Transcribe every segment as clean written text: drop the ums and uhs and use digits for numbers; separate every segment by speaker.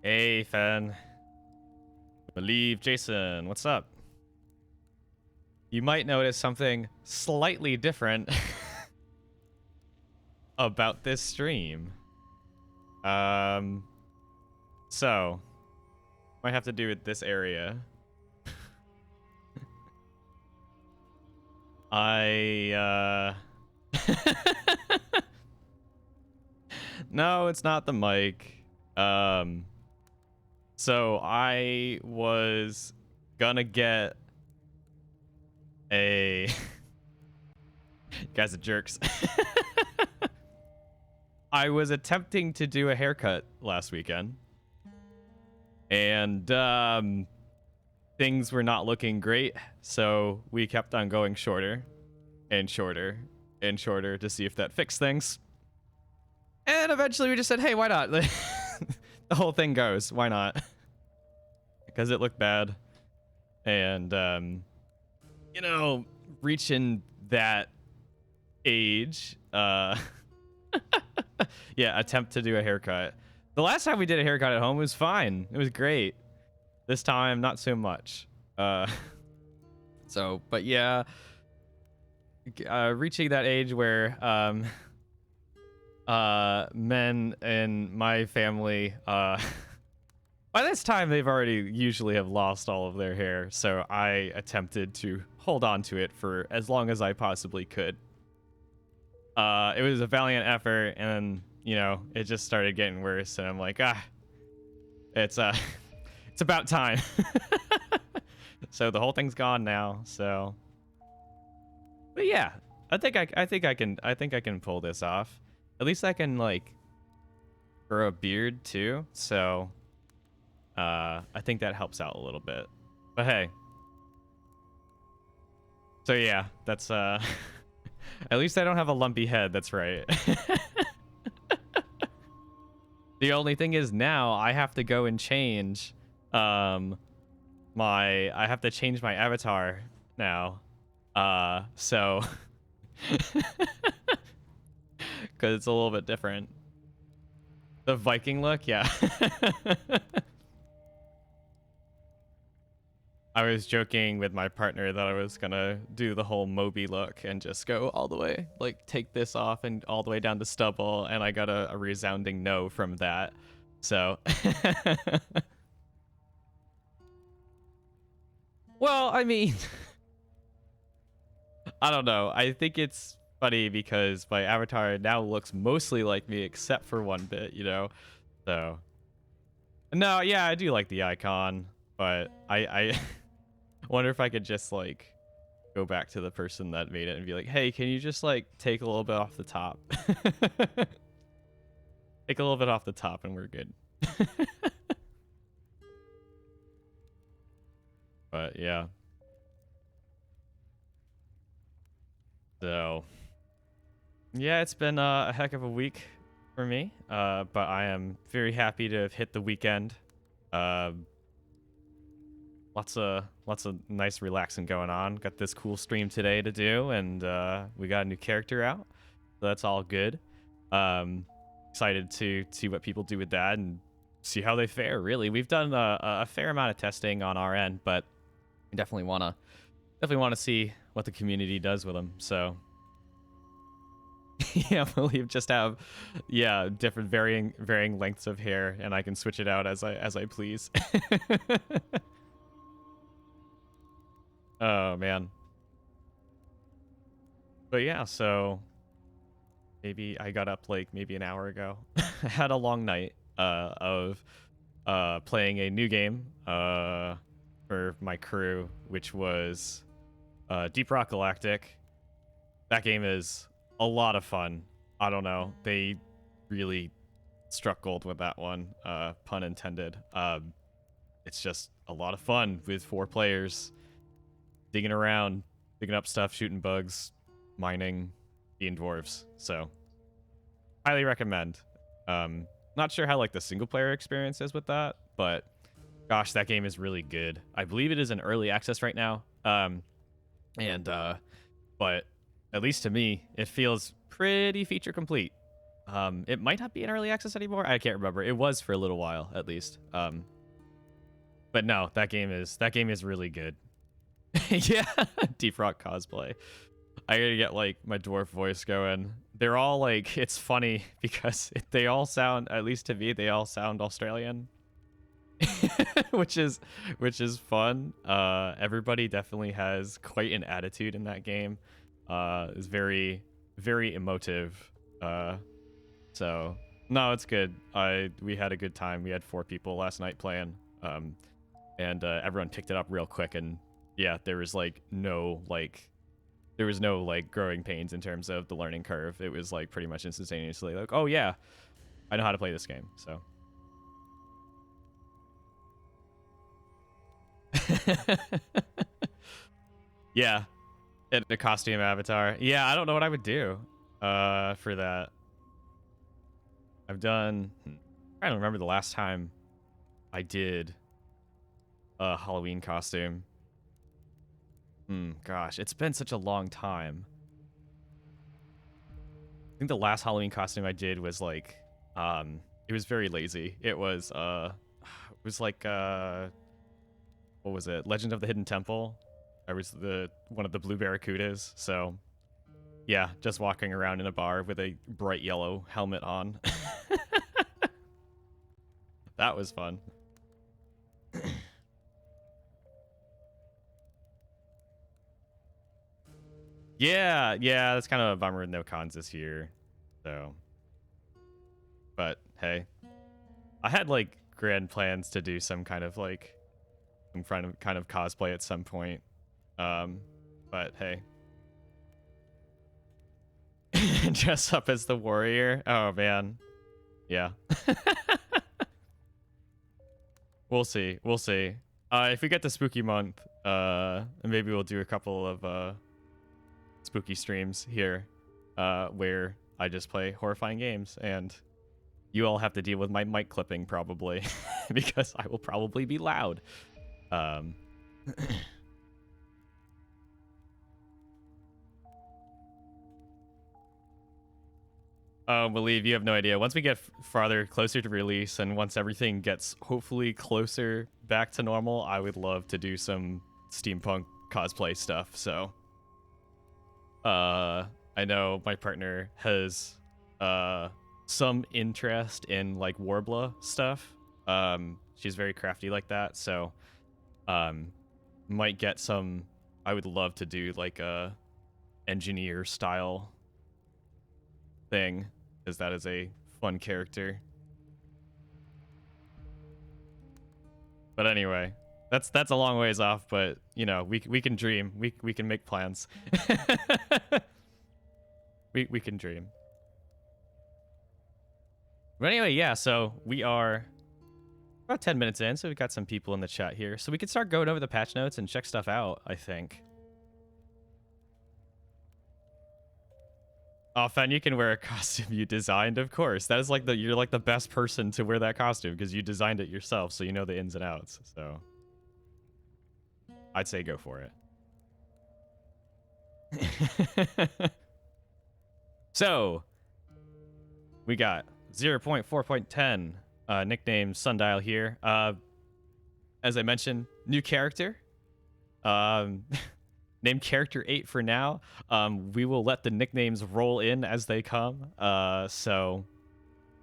Speaker 1: Hey, Fen. Believe Jason, what's up? You might notice something slightly different about this stream. So might have to do with this area. No, it's not the mic. So I was gonna get a you guys are jerks. I was attempting to do a haircut last weekend, and things were not looking great, so we kept on going shorter and shorter and shorter to see if that fixed things. And eventually we just said, hey, why not? The whole thing goes. Why not? Because it looked bad. And, you know, reaching that age, yeah, attempt to do a haircut. The last time we did a haircut at home was fine. It was great. This time, not so much. So, but yeah, reaching that age where, men in my family, by this time they've already usually have lost all of their hair, so I attempted to hold on to it for as long as I possibly could. It was a valiant effort, and you know, it just started getting worse, and I'm like, it's it's about time. So the whole thing's gone now, so but yeah, I think I can pull this off. At least I can like grow a beard too, so I think that helps out a little bit. But hey. So yeah, that's at least I don't have a lumpy head, that's right. The only thing is now I have to go and change I have to change my avatar now. So because it's a little bit different. The Viking look, yeah. I was joking with my partner that I was gonna do the whole Moby look and just go all the way, like take this off and all the way down to stubble, and I got a resounding no from that. So well, I mean, I don't know. I think it's funny because my avatar now looks mostly like me except for one bit, you know? So no, yeah, I do like the icon, but I wonder if I could just like go back to the person that made it and be like, hey, can you just like take a little bit off the top? Take a little bit off the top and we're good. But yeah. So yeah, it's been a heck of a week for me, but I am very happy to have hit the weekend. Lots of nice relaxing going on. Got this cool stream today to do, and we got a new character out, so that's all good. Excited to see what people do with that and see how they fare. Really, we've done a fair amount of testing on our end, but we definitely wanna see what the community does with them. So yeah, we'll just have different varying lengths of hair, and I can switch it out as I please. Oh man. But yeah, so maybe I got up like maybe an hour ago. I had a long night of playing a new game for my crew, which was Deep Rock Galactic. That game is a lot of fun. I don't know, they really struck gold with that one, pun intended. It's just a lot of fun with 4 players digging around, digging up stuff, shooting bugs, mining, being dwarves. So highly recommend. Not sure how like the single player experience is with that, but gosh, that game is really good. I believe it is in early access right now. But at least to me, it feels pretty feature complete. It might not be in early access anymore. I can't remember. It was for a little while, at least. But no, that game is really good. Yeah, Deep Rock cosplay. I gotta get like my dwarf voice going. They're all like, it's funny because they all sound, at least to me, they all sound Australian, which is fun. Everybody definitely has quite an attitude in that game. Is very emotive. So no, it's good. We had a good time. We had 4 people last night playing. And everyone picked it up real quick, and yeah, there was no growing pains in terms of the learning curve. It was like pretty much instantaneously like, oh yeah, I know how to play this game. So yeah, and the costume avatar. Yeah, I don't know what I would do for that. I've done, I don't remember the last time I did a Halloween costume. Gosh, it's been such a long time. I think the last Halloween costume I did was like, it was very lazy. It was like, what was it? Legend of the Hidden Temple. I was one of the blue barracudas. So yeah, just walking around in a bar with a bright yellow helmet on. That was fun. Yeah, that's kind of a bummer with no cons this year. So, but hey, I had like grand plans to do some kind of like some kind of cosplay at some point. But hey, dress up as the warrior. Oh man, yeah. We'll see. If we get to spooky month, maybe we'll do a couple of spooky streams here, where I just play horrifying games, and you all have to deal with my mic clipping probably, because I will probably be loud. Believe you have no idea. Once we get farther, closer to release, and once everything gets hopefully closer back to normal, I would love to do some steampunk cosplay stuff. So, I know my partner has some interest in like Warbler stuff. She's very crafty like that, so might get some. I would love to do like a engineer style thing, because that is a fun character. But anyway, that's a long ways off, but you know, we can dream. We can make plans. we can dream. But anyway, yeah, so we are about 10 minutes in, so we've got some people in the chat here. So we can start going over the patch notes and check stuff out, I think. Oh, Fen, you can wear a costume you designed, of course. That is like you're like the best person to wear that costume because you designed it yourself, so you know the ins and outs. So I'd say go for it. So we got 0.4.10 nickname Sundial here. As I mentioned, new character. Named character 8 for now. We will let the nicknames roll in as they come. So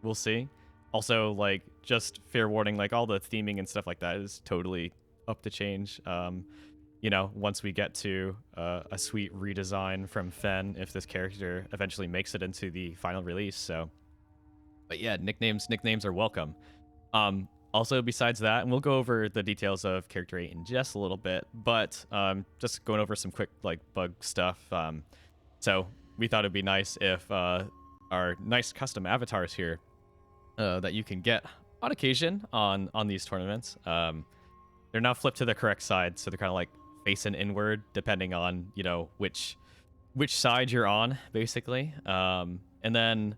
Speaker 1: we'll see. Also, like, just fair warning, like all the theming and stuff like that is totally up to change. You know, once we get to a sweet redesign from Fen, if this character eventually makes it into the final release. So, but yeah, nicknames are welcome. Also, besides that, and we'll go over the details of Character 8 in just a little bit, but just going over some quick like bug stuff. So we thought it'd be nice if our nice custom avatars here that you can get on occasion on these tournaments, they're now flipped to the correct side, so they're kind of like facing inward, depending on, you know, which side you're on, basically. And then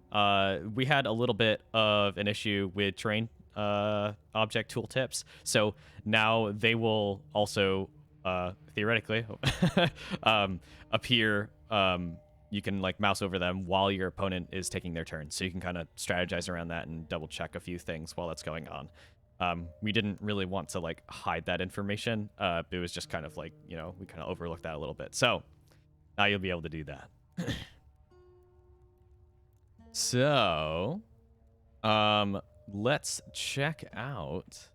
Speaker 1: we had a little bit of an issue with terrain object tooltips, so now they will also theoretically appear you can like mouse over them while your opponent is taking their turn. So you can kind of strategize around that and double check a few things while that's going on. We didn't really want to like hide that information. It was just kind of like, you know, we kind of overlooked that a little bit. So now you'll be able to do that. So, let's check out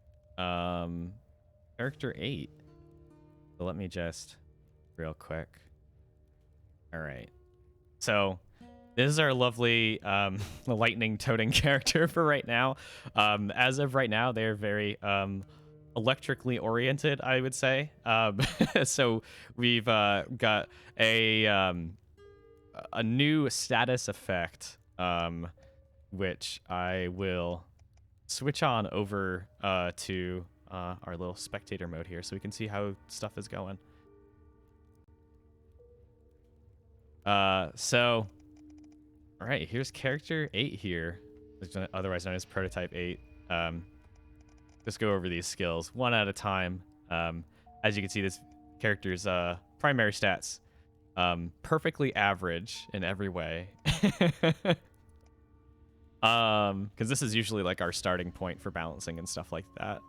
Speaker 1: character 8. So let me just real quick. All right. So this is our lovely lightning toting character for right now. As of right now, they're very electrically oriented, I would say. So we've got a new status effect, which I will switch on over to our little spectator mode here so we can see how stuff is going. So, all right, here's character 8 here, otherwise known as prototype 8. Just go over these skills one at a time. As you can see, this character's primary stats, perfectly average in every way. Because this is usually like our starting point for balancing and stuff like that.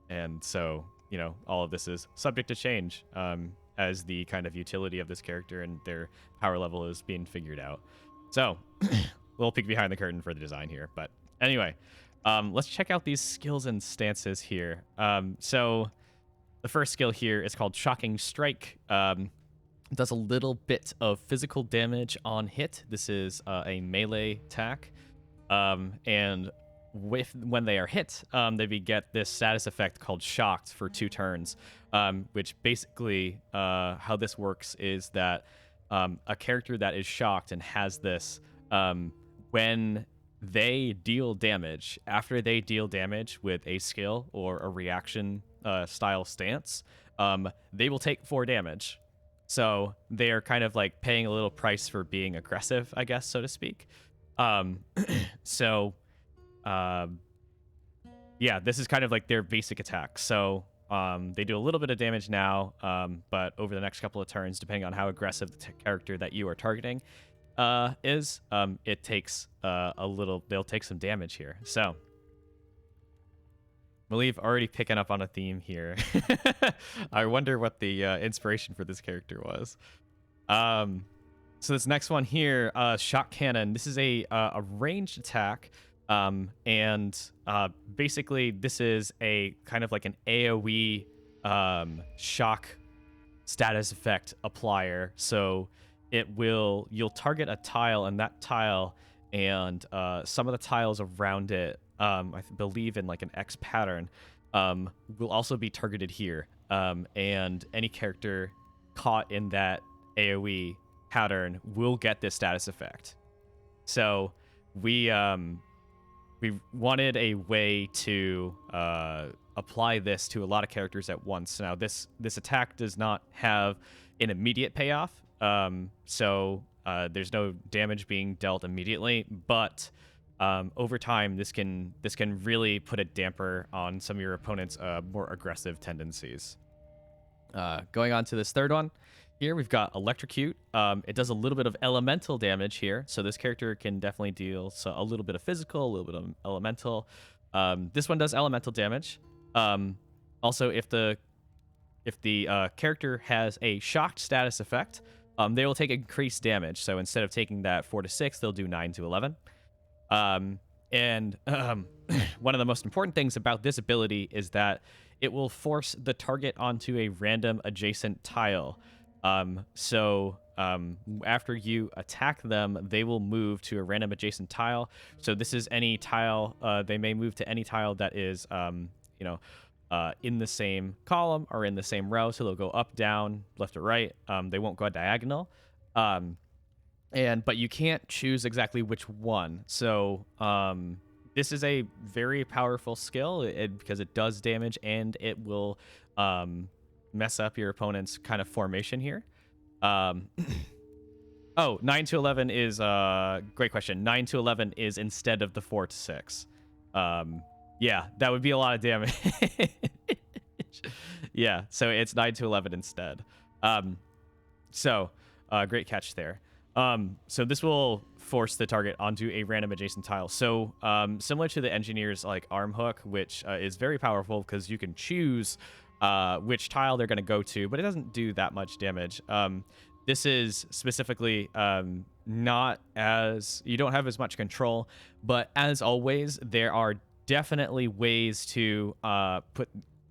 Speaker 1: And so, you know, all of this is subject to change as the kind of utility of this character and their power level is being figured out. So, little peek behind the curtain for the design here. But anyway, let's check out these skills and stances here. So the first skill here is called Shocking Strike. It does a little bit of physical damage on hit. This is a melee attack. And when they are hit, they get this status effect called Shocked for 2 turns, which basically how this works is that a character that is shocked and has this, when they deal damage, after they deal damage with a skill or a reaction style stance, they will take 4 damage. So they are kind of like paying a little price for being aggressive, I guess, so to speak. Yeah, this is kind of like their basic attack. So they do a little bit of damage now, but over the next couple of turns, depending on how aggressive the character that you are targeting is, it takes they'll take some damage here. So I believe already picking up on a theme here. I wonder what the inspiration for this character was. So this next one here, Shock Cannon. This is a ranged attack, and basically this is a kind of like an AoE shock status effect applier. So you'll target a tile, and that tile and some of the tiles around it, I believe in like an X pattern, will also be targeted here. And any character caught in that AoE pattern will get this status effect. So we wanted a way to apply this to a lot of characters at once. Now this attack does not have an immediate payoff, so there's no damage being dealt immediately, but over time this can really put a damper on some of your opponent's more aggressive tendencies. Going on to this third one. Here we've got Electrocute. It does a little bit of elemental damage here, so this character can definitely deal a little bit of physical, a little bit of elemental. This one does elemental damage. Also, if the character has a shocked status effect, they will take increased damage. So instead of taking that 4 to 6, they'll do 9 to 11. And one of the most important things about this ability is that it will force the target onto a random adjacent tile. So after you attack them, they will move to a random adjacent tile. So this is any tile. They may move to any tile that is, in the same column or in the same row. So they'll go up, down, left or right. They won't go diagonal. But you can't choose exactly which one. So this is a very powerful skill because it does damage and it will mess up your opponent's kind of formation here. 9 to 11 is great question. 9 to 11 is instead of the 4 to 6. Yeah, that would be a lot of damage. Yeah, so it's 9 to 11 instead. Great catch there. So this will force the target onto a random adjacent tile. So similar to the engineer's like arm hook, which is very powerful because you can choose which tile they're going to go to, but it doesn't do that much damage. This is specifically not as, you don't have as much control, but as always, there are definitely ways to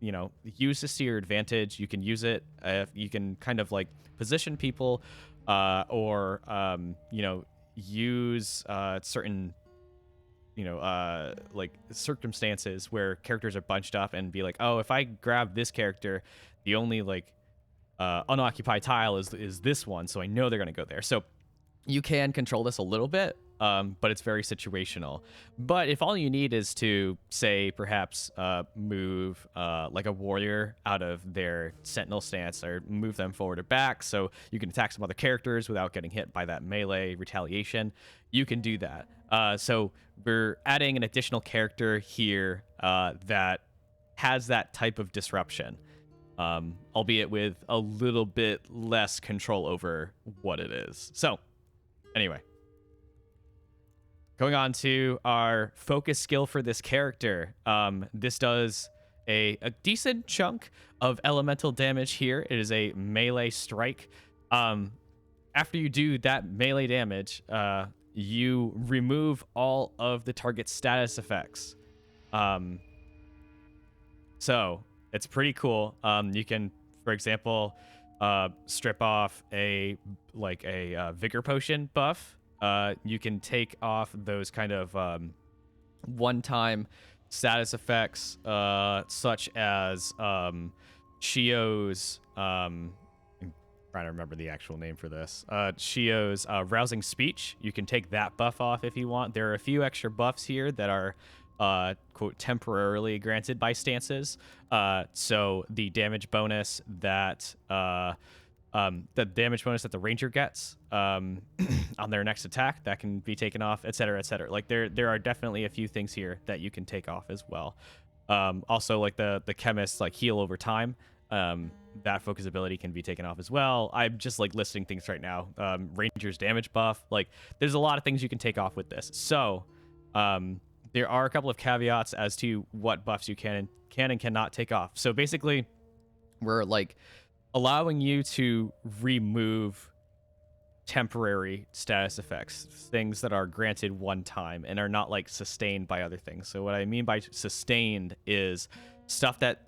Speaker 1: use this to your advantage. You can use it if you can kind of like position people or use certain like circumstances where characters are bunched up and be like, oh, if I grab this character, the only like unoccupied tile is this one, so I know they're going to go there. So you can control this a little bit, but it's very situational. But if all you need is to, say, perhaps move like a warrior out of their sentinel stance, or move them forward or back so you can attack some other characters without getting hit by that melee retaliation, you can do that. So we're adding an additional character here that has that type of disruption, albeit with a little bit less control over what it is. So anyway, going on to our focus skill for this character. This does a decent chunk of elemental damage here. It is a melee strike. After you do that melee damage, you remove all of the target's status effects. So it's pretty cool. You can, for example, strip off a vigor potion buff. You can take off those kind of one-time status effects, such as Shio's. I'm trying to remember the actual name for this. Shio's rousing speech. You can take that buff off if you want. There are a few extra buffs here that are quote temporarily granted by stances. So the damage bonus that the ranger gets on their next attack, that can be taken off, etc., etc. Like there are definitely a few things here that you can take off as well. Also, like the chemists like heal over time. That focus ability can be taken off as well. I'm just like listing things right now. Ranger's damage buff. Like there's a lot of things you can take off with this. So there are a couple of caveats as to what buffs you can and cannot take off. So basically, we're like allowing you to remove temporary status effects, things that are granted one time and are not like sustained by other things. So what I mean by sustained is stuff that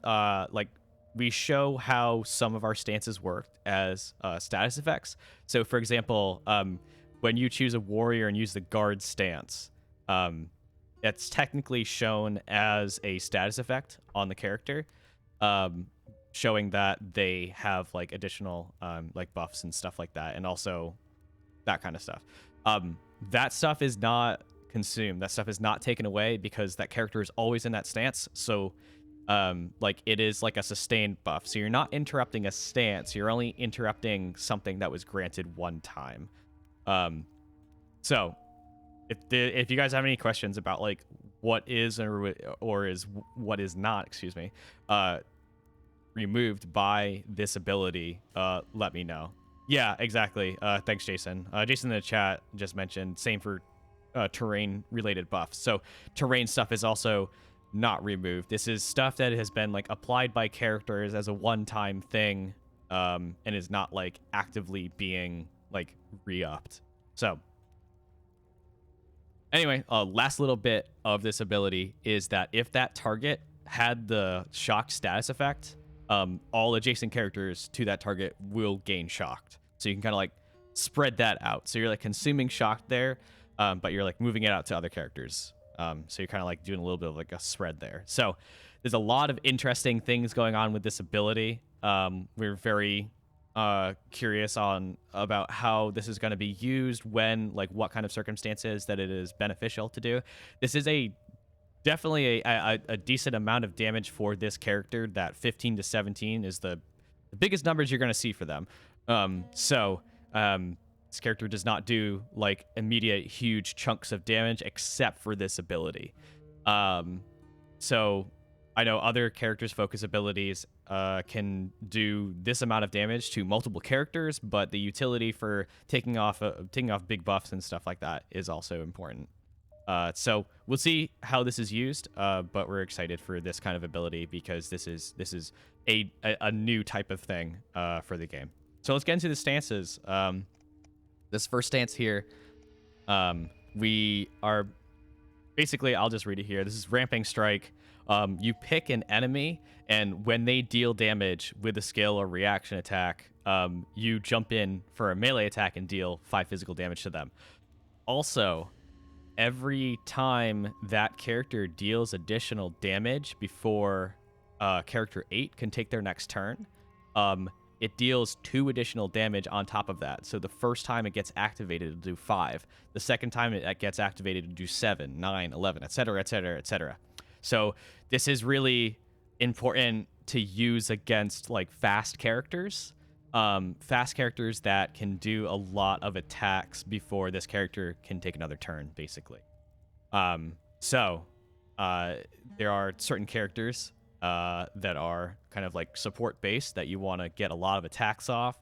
Speaker 1: like we show how some of our stances work as status effects. So for example, when you choose a warrior and use the guard stance, it's technically shown as a status effect on the character, showing that they have like additional like buffs and stuff like that, and also that kind of stuff. That stuff is not consumed. That stuff is not taken away because that character is always in that stance. So like it is like a sustained buff. So you're not interrupting a stance. You're only interrupting something that was granted one time. So if you guys have any questions about like what is or is what is not, removed by this ability, let me know. Yeah, exactly. Thanks, Jason. Jason in the chat just mentioned same for terrain related buffs. So terrain stuff is also not removed. This is stuff that has been like applied by characters as a one-time thing, and is not like actively being like re-upped. So anyway, last little bit of this ability is that if that target had the shock status effect, all adjacent characters to that target will gain shocked. So you can kind of like spread that out. So you're like consuming shocked there, but you're like moving it out to other characters. So you're kind of like doing a little bit of like a spread there. So there's a lot of interesting things going on with this ability. We're very curious about how this is going to be used, when, like, what kind of circumstances that it is beneficial to do. This is definitely a decent amount of damage for this character. That 15 to 17 is the biggest numbers you're going to see for them. This character does not do like immediate huge chunks of damage except for this ability. So I know other characters' focus abilities can do this amount of damage to multiple characters, but the utility for taking off big buffs and stuff like that is also important. So we'll see how this is used, but we're excited for this kind of ability because this is a new type of thing for the game. So let's get into the stances. This first stance here, we are basically, I'll just read it here. This is Ramping Strike. You pick an enemy, and when they deal damage with a skill or reaction attack, you jump in for a melee attack and deal 5 physical damage to them. Also, every time that character deals additional damage before character 8 can take their next turn, it deals 2 additional damage on top of that. So the first time it gets activated, it'll do 5. The second time it gets activated, it'll do 7, 9, 11, etc., etc., etc. So this is really important to use against like fast characters. Fast characters that can do a lot of attacks before this character can take another turn, basically. So there are certain characters that are kind of like support based that you want to get a lot of attacks off,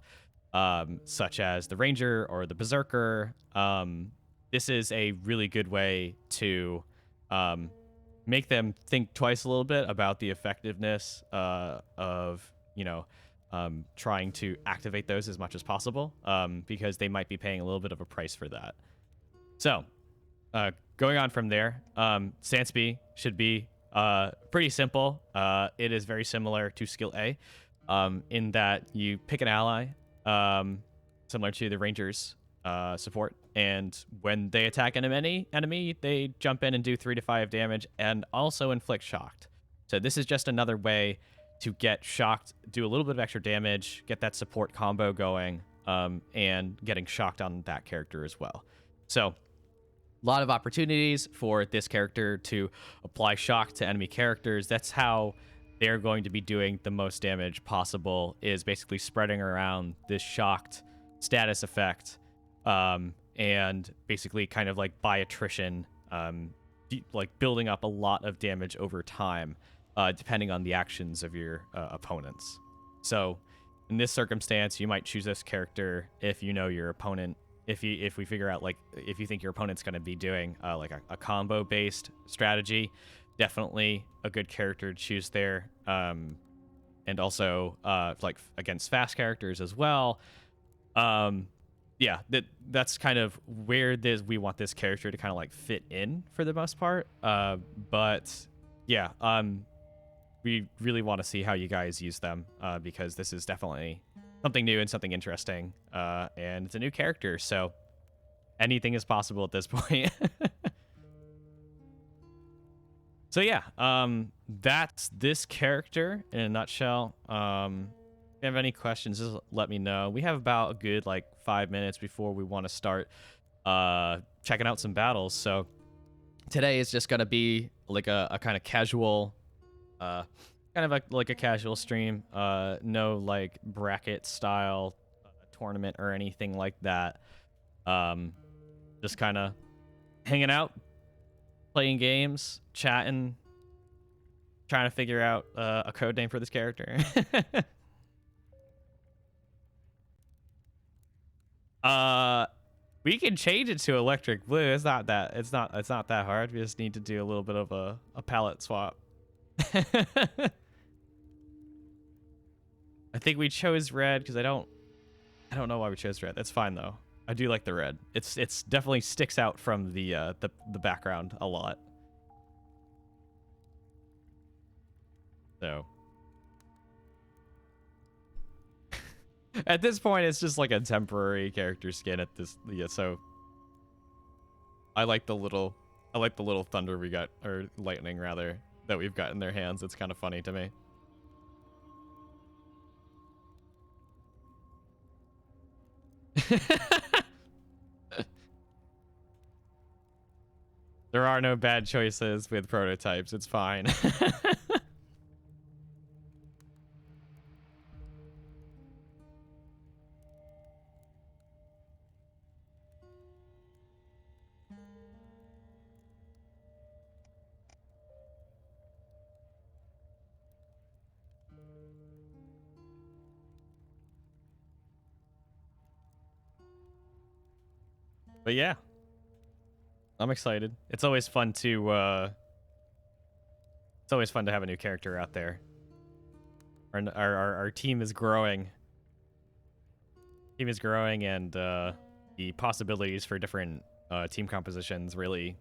Speaker 1: such as the Ranger or the Berserker. This is a really good way to make them think twice a little bit about the effectiveness of, trying to activate those as much as possible, because they might be paying a little bit of a price for that. So, going on from there, Sansby should be pretty simple. It is very similar to skill A, in that you pick an ally, similar to the Ranger's support, and when they attack an enemy, they jump in and do 3 to 5 damage and also inflict shocked. So this is just another way to get shocked, do a little bit of extra damage, get that support combo going, and getting shocked on that character as well. So a lot of opportunities for this character to apply shock to enemy characters. That's how they're going to be doing the most damage possible, is basically spreading around this shocked status effect, and basically kind of like by attrition, like building up a lot of damage over time, depending on the actions of your opponents. So in this circumstance, you might choose this character if you know your opponent. If we figure out, like, if you think your opponent's going to be doing like a combo based strategy, definitely a good character to choose there. And also like against fast characters as well. Yeah, that's kind of where we want this character to kind of like fit in for the most part. But yeah, we really want to see how you guys use them, because this is definitely something new and something interesting, and it's a new character, so anything is possible at this point. So yeah, that's this character in a nutshell. If you have any questions, just let me know. We have about a good like 5 minutes before we want to start checking out some battles. So today is just gonna be like a kind of casual, like a casual stream. No like bracket style tournament or anything like that. Just kind of hanging out, playing games, chatting, trying to figure out a code name for this character. We can change it to electric blue. It's not that hard. We just need to do a little bit of a palette swap. I think we chose red because I don't know why we chose red. That's fine though. I do like the red. It's definitely sticks out from the background a lot. So at this point, it's just like a temporary character skin at this. Yeah, so I like the little thunder we got, or lightning rather, that we've got in their hands. It's kind of funny to me. There are no bad choices with prototypes. It's fine. But yeah, I'm excited. It's always fun to have a new character out there. Our team is growing. Team is growing, and the possibilities for different team compositions really,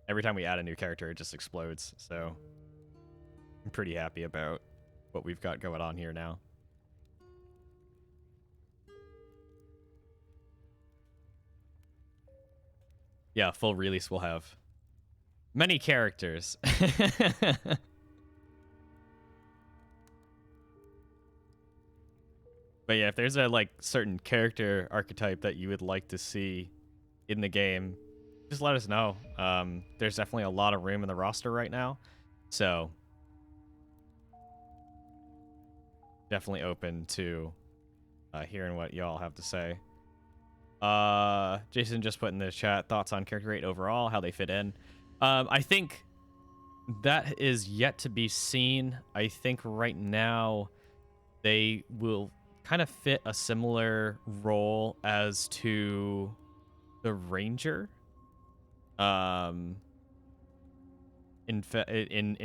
Speaker 1: every time we add a new character, it just explodes. So I'm pretty happy about what we've got going on here now. Yeah, full release will have many characters. But yeah, if there's a like certain character archetype that you would like to see in the game, just let us know. There's definitely a lot of room in the roster right now, so definitely open to hearing what y'all have to say. Jason just put in the chat thoughts on character rate overall, how they fit in. I think that is yet to be seen. I think right now they will kind of fit a similar role as to the Ranger. In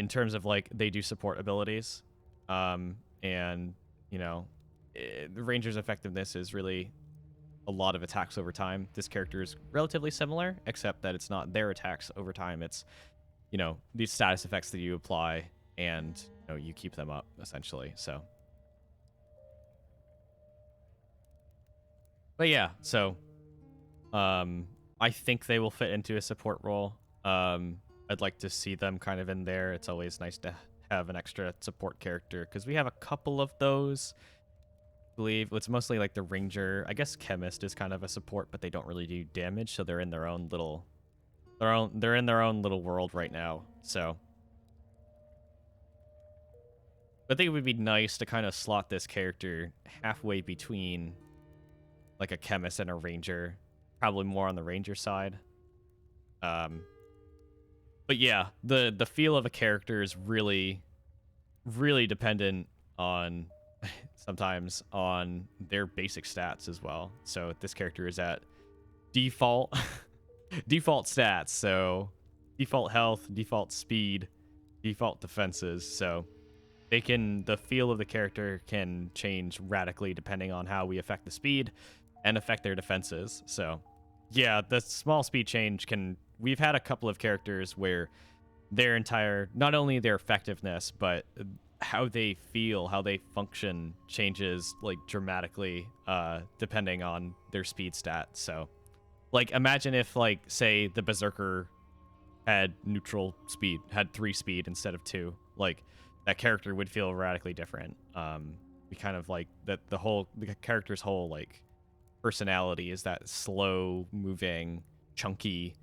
Speaker 1: terms of like they do support abilities, and you know, the Ranger's effectiveness is really a lot of attacks over time. This character is relatively similar, except that it's not their attacks over time. It's, you know, these status effects that you apply, and you know, you keep them up essentially. So, but yeah, so I think they will fit into a support role. I'd like to see them kind of in there. It's always nice to have an extra support character because we have a couple of those. I believe it's mostly like the Ranger. I guess Chemist is kind of a support, but they don't really do damage, so they're in their own little world right now. So I think it would be nice to kind of slot this character halfway between like a Chemist and a Ranger, probably more on the Ranger side. But yeah, the feel of a character is really dependent on sometimes on their basic stats as well. So this character is at default default stats, so default health, default speed, default defenses. So the feel of the character can change radically depending on how we affect the speed and affect their defenses. So yeah, the small speed change we've had a couple of characters where their entire, not only their effectiveness, but how they feel, how they function changes like dramatically depending on their speed stat. So like imagine if like say the Berserker had neutral speed, had 3 speed instead of 2, like that character would feel radically different. We kind of like that the character's whole like personality is that slow moving, chunky,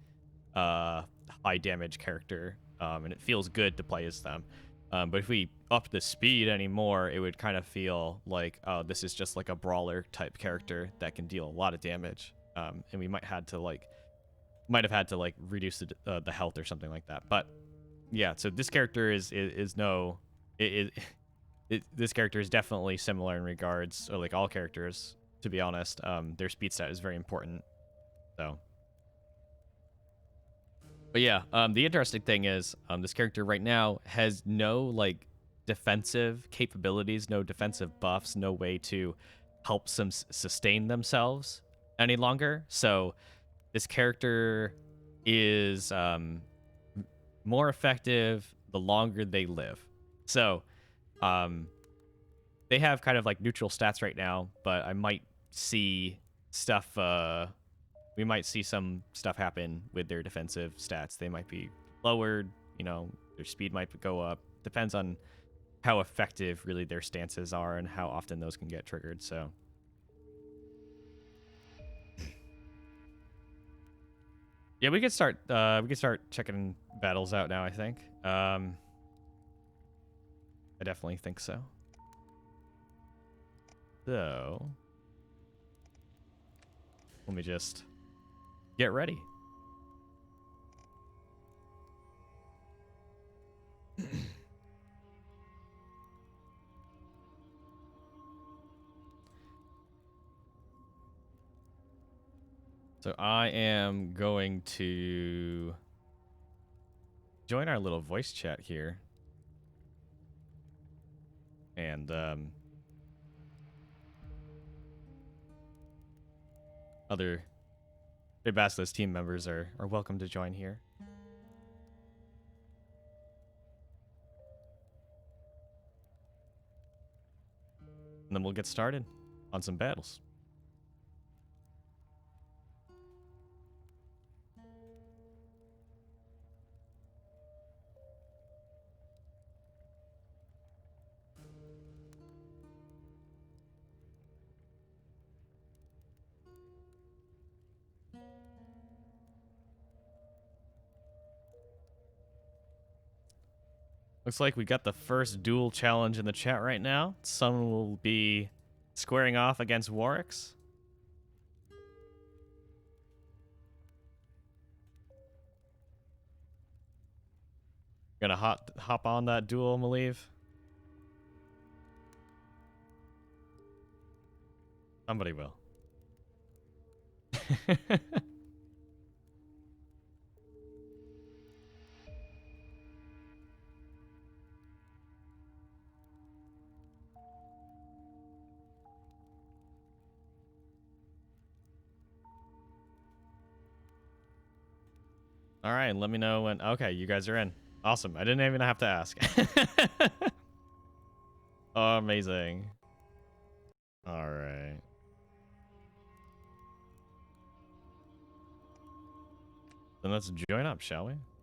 Speaker 1: high damage character, and it feels good to play as them. But if we up the speed anymore, it would kind of feel like, oh, this is just like a brawler type character that can deal a lot of damage, and we might have had to like reduce the health or something like that. But yeah, so this character this character is definitely similar in regards, or like all characters, to be honest. Their speed stat is very important. So. But yeah, the interesting thing is this character right now has no like defensive capabilities, no defensive buffs, no way to help them sustain themselves any longer. So this character is more effective the longer they live. So they have kind of like neutral stats right now, but I might see stuff. We might see some stuff happen with their defensive stats. They might be lowered, you know, their speed might go up. Depends on how effective really their stances are and how often those can get triggered. So yeah, we could start checking battles out now, I think. I definitely think so. So let me just get ready. So I am going to join our little voice chat here. And other Big Basilisk team members are welcome to join here. And then we'll get started on some battles. Looks like we got the first duel challenge in the chat right now. Someone will be squaring off against Warwick's. Gonna hop on that duel, Malieve. Somebody will. All right, let me know when. Okay, you guys are in. Awesome. I didn't even have to ask. Oh, amazing. All right. Then let's join up, shall we?